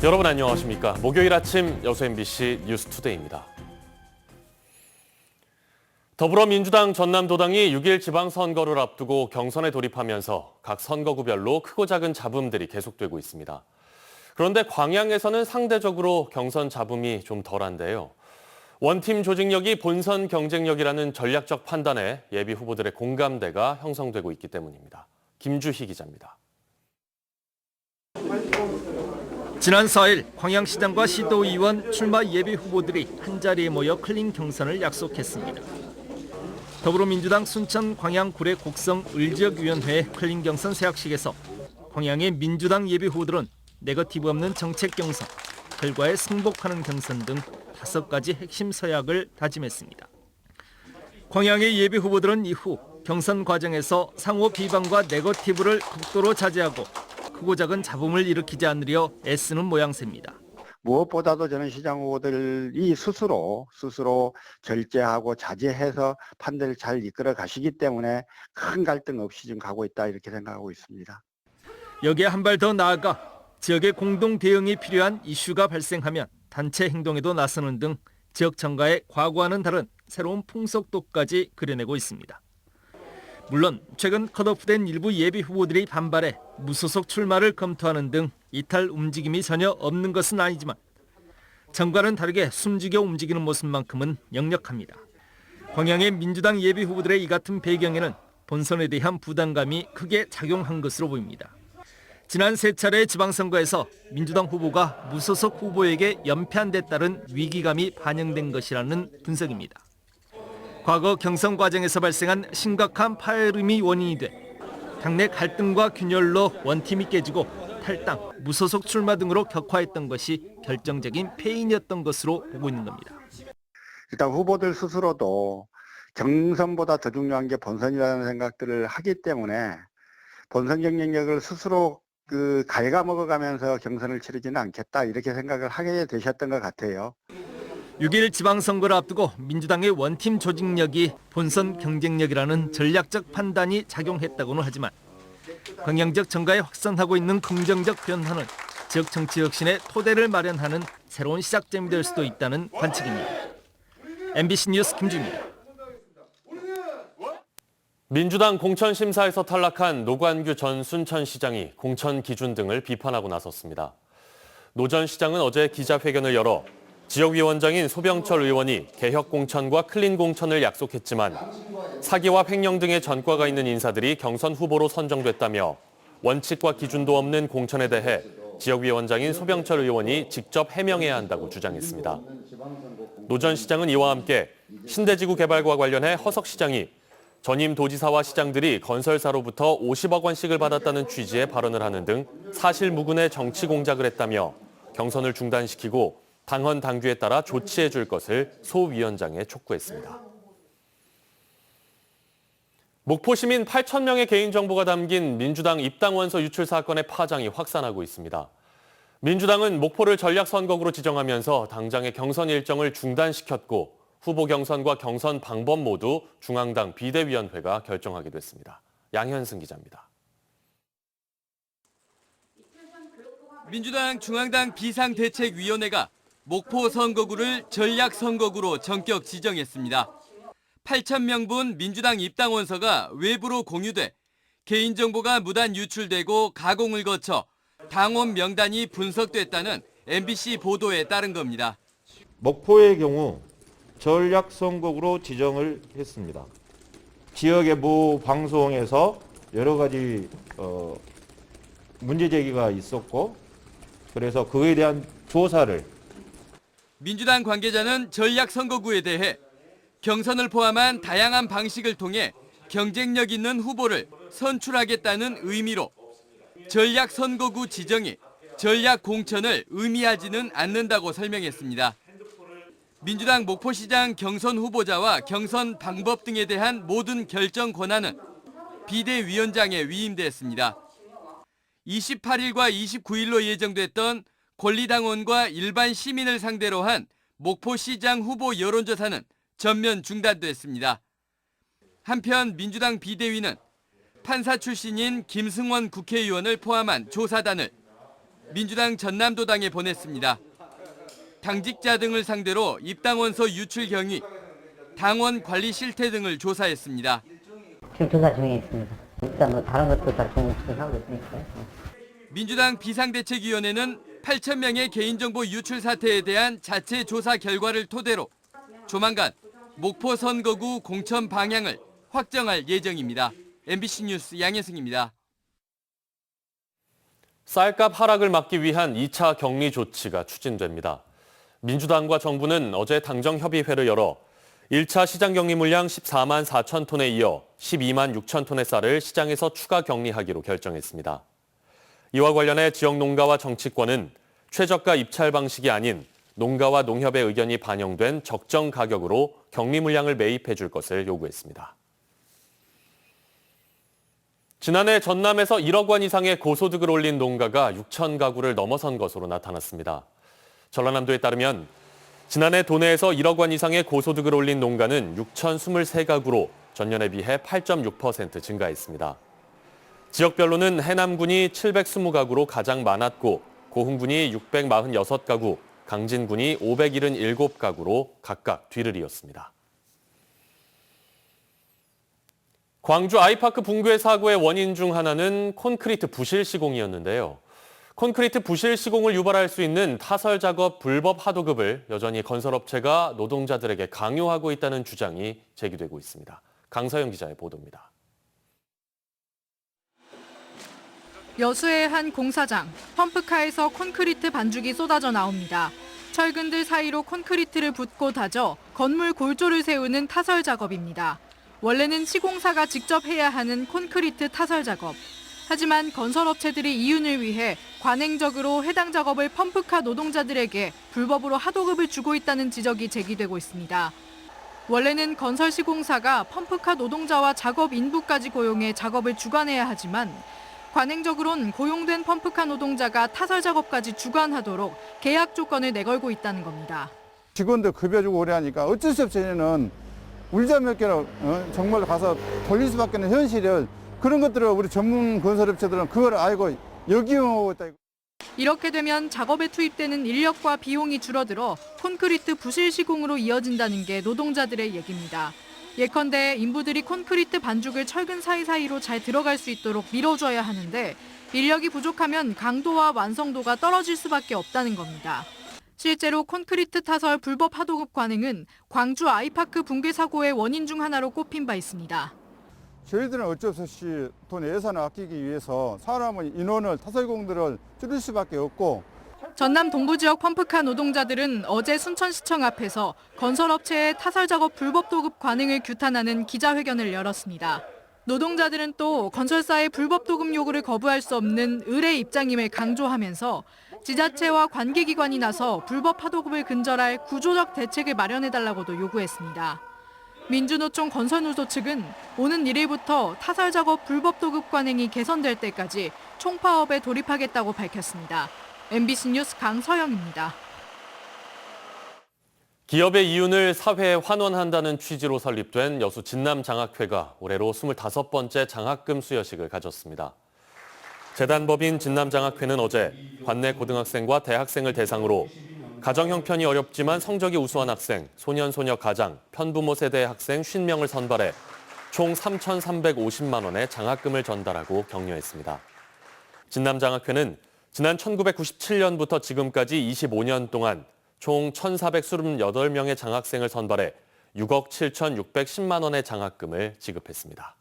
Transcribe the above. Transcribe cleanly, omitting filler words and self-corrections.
여러분 안녕하십니까? 목요일 아침 여수 MBC 뉴스투데이입니다. 더불어민주당 전남도당이 6일 지방선거를 앞두고 경선에 돌입하면서 각 선거구별로 크고 작은 잡음들이 계속되고 있습니다. 그런데 광양에서는 상대적으로 경선 잡음이 좀 덜한데요. 원팀 조직력이 본선 경쟁력이라는 전략적 판단에 예비 후보들의 공감대가 형성되고 있기 때문입니다. 김주희 기자입니다. 지난 4일 광양시장과 시도의원 출마 예비 후보들이 한자리에 모여 클린 경선을 약속했습니다. 더불어민주당 순천 광양 구례 곡성 을지역위원회 클린 경선 새학식에서 광양의 민주당 예비 후보들은 네거티브 없는 정책 경선, 결과에 승복하는 경선 등 5가지 핵심 서약을 다짐했습니다. 광양의 예비 후보들은 이후 경선 과정에서 상호 비방과 네거티브를 극도로 자제하고 크고 작은 잡음을 일으키지 않으려 애쓰는 모양새입니다. 무엇보다도 저는 시장 후보들이 스스로 절제하고 자제해서 판단을 잘 이끌어 가시기 때문에 큰 갈등 없이 지금 가고 있다 이렇게 생각하고 있습니다. 여기에 한 발 더 나아가 지역의 공동 대응이 필요한 이슈가 발생하면 단체 행동에도 나서는 등 지역 정가의 과거와는 다른 새로운 풍속도까지 그려내고 있습니다. 물론 최근 컷오프된 일부 예비 후보들이 반발해 무소속 출마를 검토하는 등 이탈 움직임이 전혀 없는 것은 아니지만 전과는 다르게 숨죽여 움직이는 모습만큼은 역력합니다. 광양의 민주당 예비 후보들의 이 같은 배경에는 본선에 대한 부담감이 크게 작용한 것으로 보입니다. 지난 3차례 지방선거에서 민주당 후보가 무소속 후보에게 연패한 데 따른 위기감이 반영된 것이라는 분석입니다. 과거 경선 과정에서 발생한 심각한 파열음이 원인이 돼 당내 갈등과 균열로 원팀이 깨지고 탈당, 무소속 출마 등으로 격화했던 것이 결정적인 패인이었던 것으로 보고 있는 겁니다. 일단 후보들 스스로도 경선보다 더 중요한 게 본선이라는 생각들을 하기 때문에 본선 경쟁력을 스스로 갉아먹어가면서 경선을 치르지는 않겠다 이렇게 생각을 하게 되셨던 것 같아요. 6일 지방선거를 앞두고 민주당의 원팀 조직력이 본선 경쟁력이라는 전략적 판단이 작용했다고는 하지만 광양적 정가에 확산하고 있는 긍정적 변화는 지역 정치 혁신의 토대를 마련하는 새로운 시작점이 될 수도 있다는 관측입니다. MBC 뉴스 김주입니다. 민주당 공천심사에서 탈락한 노관규 전 순천시장이 공천 기준 등을 비판하고 나섰습니다. 노 전 시장은 어제 기자회견을 열어 지역위원장인 소병철 의원이 개혁 공천과 클린 공천을 약속했지만 사기와 횡령 등의 전과가 있는 인사들이 경선 후보로 선정됐다며 원칙과 기준도 없는 공천에 대해 지역위원장인 소병철 의원이 직접 해명해야 한다고 주장했습니다. 노 전 시장은 이와 함께 신대지구 개발과 관련해 허석 시장이 전임 도지사와 시장들이 건설사로부터 50억 원씩을 받았다는 취지의 발언을 하는 등 사실무근의 정치 공작을 했다며 경선을 중단시키고 당헌 당규에 따라 조치해 줄 것을 소 위원장에 촉구했습니다. 목포 시민 8천 명의 개인정보가 담긴 민주당 입당원서 유출 사건의 파장이 확산하고 있습니다. 민주당은 목포를 전략선거구로 지정하면서 당장의 경선 일정을 중단시켰고 후보 경선과 경선 방법 모두 중앙당 비대위원회가 결정하게 됐습니다. 양현승 기자입니다. 민주당 중앙당 비상대책위원회가 목포 선거구를 전략선거구로 전격 지정했습니다. 8,000명분 민주당 입당원서가 외부로 공유돼 개인정보가 무단 유출되고 가공을 거쳐 당원 명단이 분석됐다는 MBC 보도에 따른 겁니다. 목포의 경우 전략선거구로 지정을 했습니다. 지역의 모 방송에서 여러 가지 문제 제기가 있었고 그래서 그에 대한 조사를 민주당 관계자는 전략선거구에 대해 경선을 포함한 다양한 방식을 통해 경쟁력 있는 후보를 선출하겠다는 의미로 전략선거구 지정이 전략공천을 의미하지는 않는다고 설명했습니다. 민주당 목포시장 경선 후보자와 경선 방법 등에 대한 모든 결정 권한은 비대위원장에 위임됐습니다. 28일과 29일로 예정됐던 권리당원과 일반 시민을 상대로 한 목포시장 후보 여론조사는 전면 중단됐습니다. 한편 민주당 비대위는 판사 출신인 김승원 국회의원을 포함한 조사단을 민주당 전남도당에 보냈습니다. 당직자 등을 상대로 입당원서 유출 경위, 당원 관리 실태 등을 조사했습니다. 지금 조사 중에 있습니다. 일단 뭐 다른 것도 다 조사하고 있으니까요. 민주당 비상대책위원회는 8,000명의 개인정보 유출 사태에 대한 자체 조사 결과를 토대로 조만간 목포 선거구 공천 방향을 확정할 예정입니다. MBC 뉴스 양혜승입니다. 쌀값 하락을 막기 위한 2차 격리 조치가 추진됩니다. 민주당과 정부는 어제 당정협의회를 열어 1차 시장 격리 물량 14만 4천 톤에 이어 12만 6천 톤의 쌀을 시장에서 추가 격리하기로 결정했습니다. 이와 관련해 지역 농가와 정치권은 최저가 입찰 방식이 아닌 농가와 농협의 의견이 반영된 적정 가격으로 격리 물량을 매입해 줄 것을 요구했습니다. 지난해 전남에서 1억 원 이상의 고소득을 올린 농가가 6천 가구를 넘어선 것으로 나타났습니다. 전라남도에 따르면 지난해 도내에서 1억 원 이상의 고소득을 올린 농가는 6,023가구로 전년에 비해 8.6% 증가했습니다. 지역별로는 해남군이 720가구로 가장 많았고 고흥군이 646가구, 강진군이 577가구로 각각 뒤를 이었습니다. 광주 아이파크 붕괴 사고의 원인 중 하나는 콘크리트 부실 시공이었는데요. 콘크리트 부실 시공을 유발할 수 있는 타설 작업 불법 하도급을 여전히 건설업체가 노동자들에게 강요하고 있다는 주장이 제기되고 있습니다. 강서영 기자의 보도입니다. 여수의 한 공사장, 펌프카에서 콘크리트 반죽이 쏟아져 나옵니다. 철근들 사이로 콘크리트를 붓고 다져 건물 골조를 세우는 타설 작업입니다. 원래는 시공사가 직접 해야 하는 콘크리트 타설 작업. 하지만 건설업체들이 이윤을 위해 관행적으로 해당 작업을 펌프카 노동자들에게 불법으로 하도급을 주고 있다는 지적이 제기되고 있습니다. 원래는 건설 시공사가 펌프카 노동자와 작업 인부까지 고용해 작업을 주관해야 하지만 관행적으론 고용된 펌프카 노동자가 타설 작업까지 주관하도록 계약 조건을 내걸고 있다는 겁니다. 직원들 급여주고 오래 하니까 어쩔 수 없이 는 울자 몇 개로 정말 가서 돌릴 수밖에 없는 현실을 그런 것들을 우리 전문 건설업체들은 그걸 알고 역이용하고 있다. 이렇게 되면 작업에 투입되는 인력과 비용이 줄어들어 콘크리트 부실 시공으로 이어진다는 게 노동자들의 얘기입니다. 예컨대 인부들이 콘크리트 반죽을 철근 사이사이로 잘 들어갈 수 있도록 밀어줘야 하는데 인력이 부족하면 강도와 완성도가 떨어질 수밖에 없다는 겁니다. 실제로 콘크리트 타설 불법 하도급 관행은 광주 아이파크 붕괴 사고의 원인 중 하나로 꼽힌 바 있습니다. 저희들은 어쩔 수 없이 돈 예산을 아끼기 위해서 사람의 인원을 타설공들을 줄일 수밖에 없고 전남 동부 지역 펌프카 노동자들은 어제 순천시청 앞에서 건설업체의 타설 작업 불법 도급 관행을 규탄하는 기자회견을 열었습니다. 노동자들은 또 건설사의 불법 도급 요구를 거부할 수 없는 을의 입장임을 강조하면서 지자체와 관계기관이 나서 불법 하도급을 근절할 구조적 대책을 마련해달라고도 요구했습니다. 민주노총 건설노조 측은 오는 1일부터 타설 작업 불법 도급 관행이 개선될 때까지 총파업에 돌입하겠다고 밝혔습니다. MBC 뉴스 강서영입니다. 기업의 이윤을 사회에 환원한다는 취지로 설립된 여수 진남장학회가 올해로 25번째 장학금 수여식을 가졌습니다. 재단법인 진남장학회는 어제 관내 고등학생과 대학생을 대상으로 가정 형편이 어렵지만 성적이 우수한 학생, 소년소녀 가장, 편부모 세대의 학생 50명을 선발해 총 3,350만 원의 장학금을 전달하고 격려했습니다. 진남장학회는 지난 1997년부터 지금까지 25년 동안 총 1,428명의 장학생을 선발해 6억 7,610만 원의 장학금을 지급했습니다.